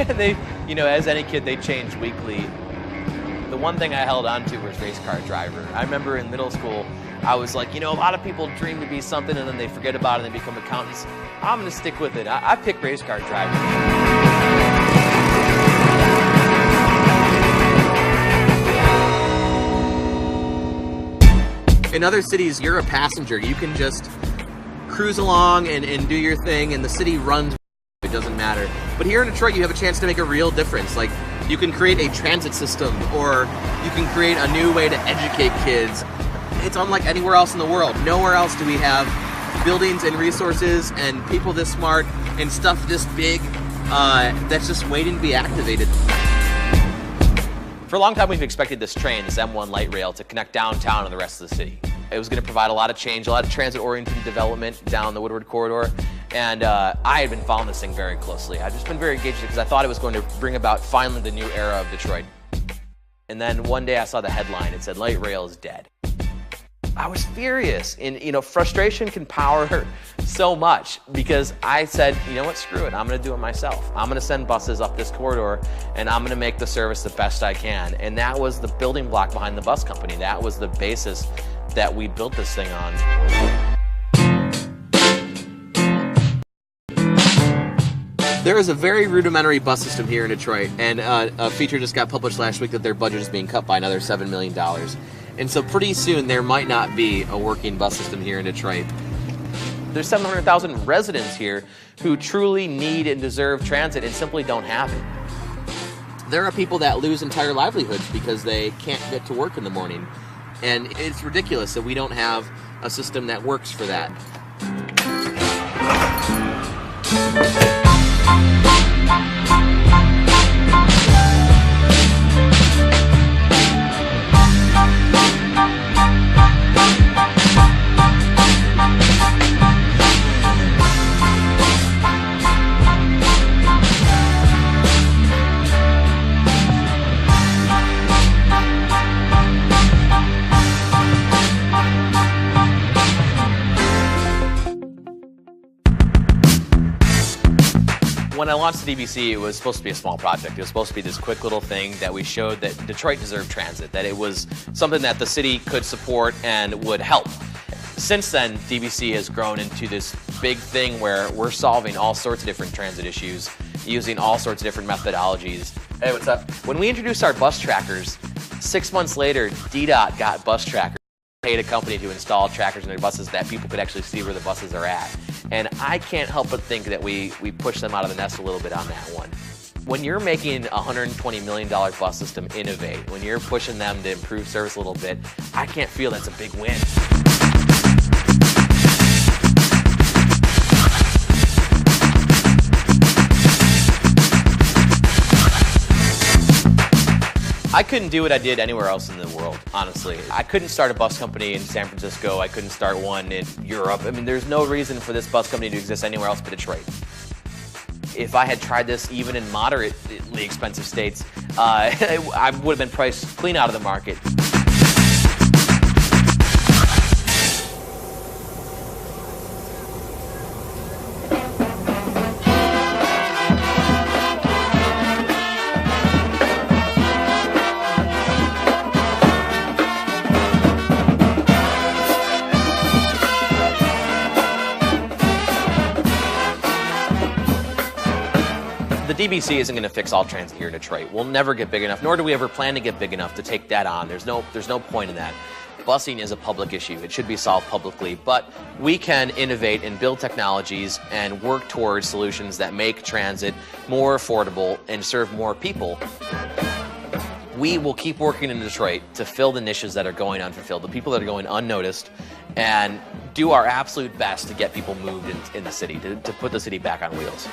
They, as any kid, they change weekly. The one thing I held on to was race car driver. I remember in middle school, I was like, a lot of people dream to be something and then they forget about it and they become accountants. I'm going to stick with it. I picked race car driver. In other cities, you're a passenger. You can just cruise along and do your thing, and the city runs. It doesn't matter. But here in Detroit, you have a chance to make a real difference. Like, you can create a transit system, or you can create a new way to educate kids. It's unlike anywhere else in the world. Nowhere else do we have buildings and resources and people this smart and stuff this big that's just waiting to be activated. For a long time, we've expected this train, this M1 light rail, to connect downtown and the rest of the city. It was going to provide a lot of change, a lot of transit-oriented development down the Woodward Corridor. And I had been following this thing very closely. I've just been very engaged because I thought it was going to bring about finally the new era of Detroit. And then one day I saw the headline. It said, "Light rail is dead." I was furious. And, frustration can power so much because I said, you know what, screw it. I'm going to do it myself. I'm going to send buses up this corridor and I'm going to make the service the best I can. And that was the building block behind the bus company. That was the basis that we built this thing on. There is a very rudimentary bus system here in Detroit, and a feature just got published last week that their budget is being cut by another $7 million. And so pretty soon there might not be a working bus system here in Detroit. There's 700,000 residents here who truly need and deserve transit and simply don't have it. There are people that lose entire livelihoods because they can't get to work in the morning. And it's ridiculous that we don't have a system that works for that. When I launched the DBC, it was supposed to be a small project. It was supposed to be this quick little thing that we showed that Detroit deserved transit, that it was something that the city could support and would help. Since then, DBC has grown into this big thing where we're solving all sorts of different transit issues, using all sorts of different methodologies. Hey, what's up? When we introduced our bus trackers, 6 months later, DDOT got bus trackers. Paid a company to install trackers in their buses that people could actually see where the buses are at. And I can't help but think that we pushed them out of the nest a little bit on that one. When you're making a $120 million bus system innovate, when you're pushing them to improve service a little bit, I can't feel that's a big win. I couldn't do what I did anywhere else in the world, honestly. I couldn't start a bus company in San Francisco. I couldn't start one in Europe. I mean, there's no reason for this bus company to exist anywhere else but Detroit. If I had tried this even in moderately expensive states, I would have been priced clean out of the market. The DBC isn't going to fix all transit here in Detroit. We'll never get big enough, nor do we ever plan to get big enough to take that on. There's no point in that. Busing is a public issue. It should be solved publicly, but we can innovate and build technologies and work towards solutions that make transit more affordable and serve more people. We will keep working in Detroit to fill the niches that are going unfulfilled, the people that are going unnoticed, and do our absolute best to get people moved in the city, to put the city back on wheels.